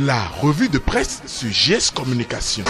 La revue de presse sur GS Communication.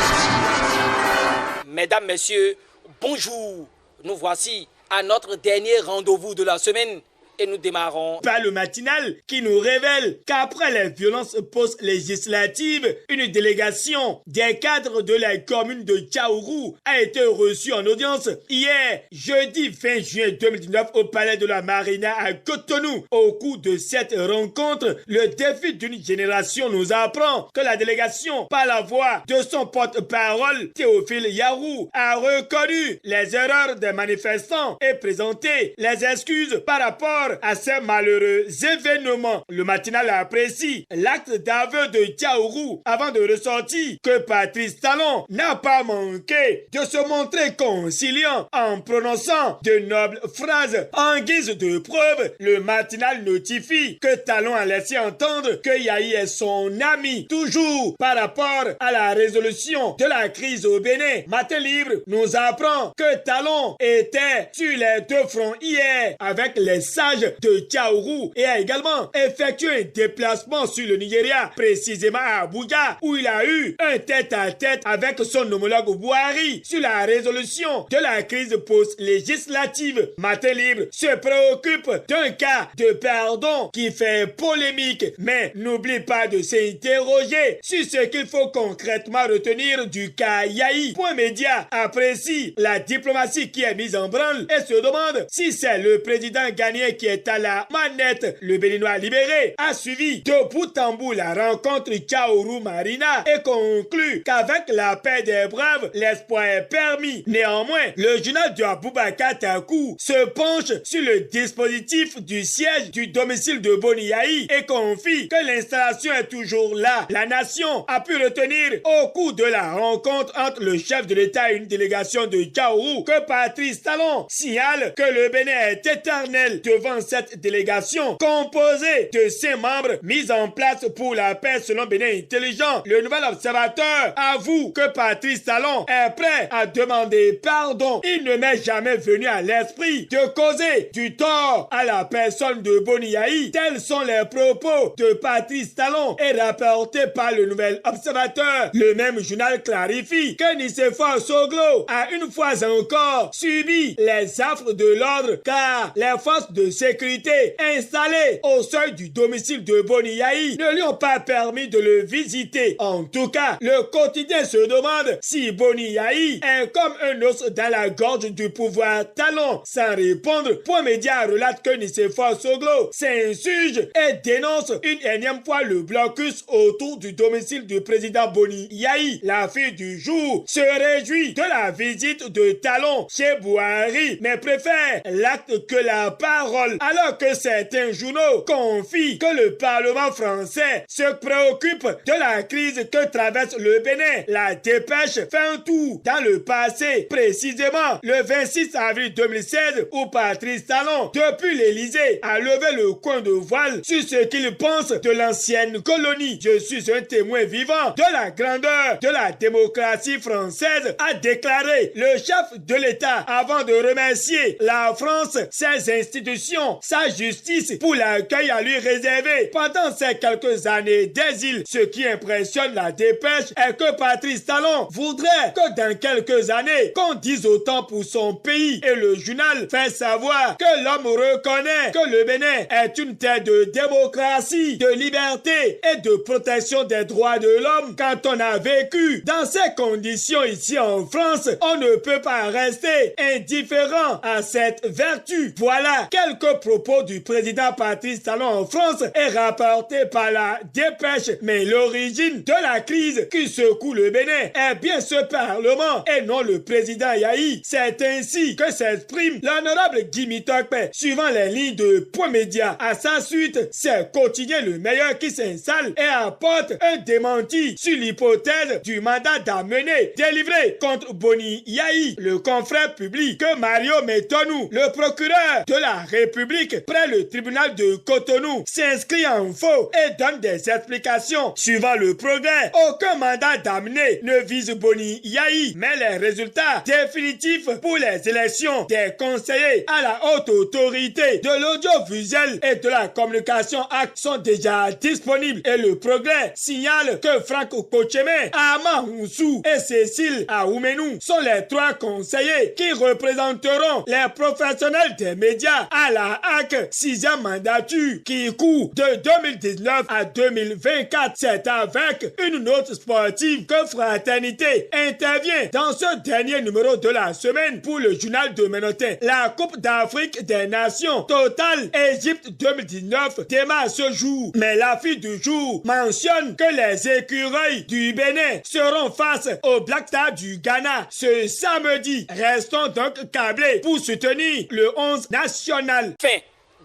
Mesdames, Messieurs, bonjour. Nous voici à notre dernier rendez-vous de la semaine. Et nous démarrons par le matinal qui nous révèle qu'après les violences post-législatives, une délégation des cadres de la commune de Tchaourou a été reçue en audience hier, jeudi 20 juin 2019 au palais de la Marina à Cotonou. Au cours de cette rencontre, le défi d'une génération nous apprend que la délégation, par la voix de son porte-parole, Théophile Yarou, a reconnu les erreurs des manifestants et présenté les excuses par rapport à ces malheureux événements. Le matinal apprécie l'acte d'aveu de Tchaourou avant de ressortir que Patrice Talon n'a pas manqué de se montrer conciliant en prononçant de nobles phrases. En guise de preuve, le matinal notifie que Talon a laissé entendre que Yahi est son ami, toujours par rapport à la résolution de la crise au Bénin. Matin Libre nous apprend que Talon était sur les deux fronts hier avec les sages de Tchaourou et a également effectué un déplacement sur le Nigeria, précisément à Abuja, où il a eu un tête-à-tête avec son homologue Buhari sur la résolution de la crise post-législative. Matin Libre se préoccupe d'un cas de pardon qui fait polémique, mais n'oublie pas de s'interroger sur ce qu'il faut concrètement retenir du cas Yahi. Point Média apprécie la diplomatie qui est mise en branle et se demande si c'est le président ghanéen qui est à la manette. Le Béninois libéré a suivi de bout en bout la rencontre Tchaourou-Marina et conclut qu'avec la paix des braves, l'espoir est permis. Néanmoins, le journal de Aboubacar Takou se penche sur le dispositif du siège du domicile de Boni Yahi et confie que l'installation est toujours là. La nation a pu retenir au cours de la rencontre entre le chef de l'État et une délégation de Tchaourou que Patrice Talon signale que le Bénin est éternel devant cette délégation composée de 5 membres mis en place pour la paix selon Bénin Intelligent. Le nouvel observateur avoue que Patrice Talon est prêt à demander pardon. Il ne m'est jamais venu à l'esprit de causer du tort à la personne de Boni Yahi. Tels sont les propos de Patrice Talon et rapportés par le nouvel observateur. Le même journal clarifie que Nicéphore Soglo a une fois encore subi les affres de l'ordre car les forces de sécurité installées au seuil du domicile de Boni Yahi ne lui ont pas permis de le visiter. En tout cas, le quotidien se demande si Boni Yahi est comme un os dans la gorge du pouvoir Talon. Sans répondre, Point Média relate que Nicéphore Soglo s'insurge et dénonce une énième fois le blocus autour du domicile du président Boni Yahi. La fille du jour se réjouit de la visite de Talon chez Buhari, mais préfère l'acte que la parole, alors que certains journaux confient que le Parlement français se préoccupe de la crise que traverse le Bénin. La dépêche fait un tour dans le passé, précisément le 26 avril 2016, où Patrice Talon, depuis l'Élysée, a levé le coin de voile sur ce qu'il pense de l'ancienne colonie. Je suis un témoin vivant de la grandeur de la démocratie française, a déclaré le chef de l'État avant de remercier la France, ses institutions, sa justice pour l'accueil à lui réservé pendant ces quelques années d'exil. Ce qui impressionne la dépêche est que Patrice Talon voudrait que dans quelques années, qu'on dise autant pour son pays. Et le journal fait savoir que l'homme reconnaît que le Bénin est une terre de démocratie, de liberté et de protection des droits de l'homme. Quand on a vécu dans ces conditions ici en France, on ne peut pas rester indifférent à cette vertu. Voilà quelques propos du président Patrice Talon en France et rapporté par la dépêche. Mais l'origine de la crise qui secoue le Bénin est bien ce Parlement et non le président Yahi. C'est ainsi que s'exprime l'honorable Guy Mitokpe, suivant les lignes de Point Média. À sa suite, c'est Quotidien le meilleur qui s'installe et apporte un démenti sur l'hypothèse du mandat d'amener délivré contre Boni Yahi. Le confrère publie que Mario Metonou, le procureur de la République, République près le tribunal de Cotonou s'inscrit en faux et donne des explications. Suivant le Progrès, aucun mandat d'amener ne vise Boni Yahi, mais les résultats définitifs pour les élections des conseillers à la haute autorité de l'audiovisuel et de la communication acte sont déjà disponibles et le Progrès signale que Franck Kocheme, Ama Moussou et Cécile Aoumenou sont les 3 conseillers qui représenteront les professionnels des médias à la HAC 6e mandature qui court de 2019 à 2024. C'est avec une note sportive que Fraternité intervient dans ce dernier numéro de la semaine pour le journal de Ménotin. La Coupe d'Afrique des Nations Total Égypte 2019 démarre ce jour, mais l'affiche du jour mentionne que les écureuils du Bénin seront face au Black Stars du Ghana ce samedi. Restons donc câblés pour soutenir le 11 national. Fin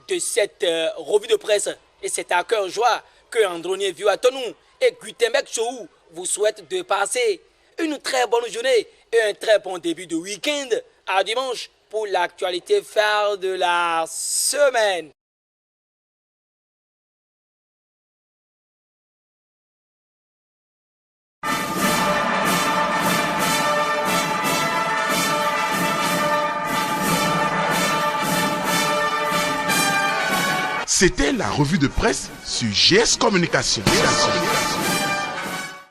de cette revue de presse et c'est à cœur joie que Andronier Vieux-Atonou et Gutenberg Chou vous souhaitent de passer une très bonne journée et un très bon début de week-end. À dimanche pour l'actualité phare de la semaine. C'était la revue de presse sur GS Communication.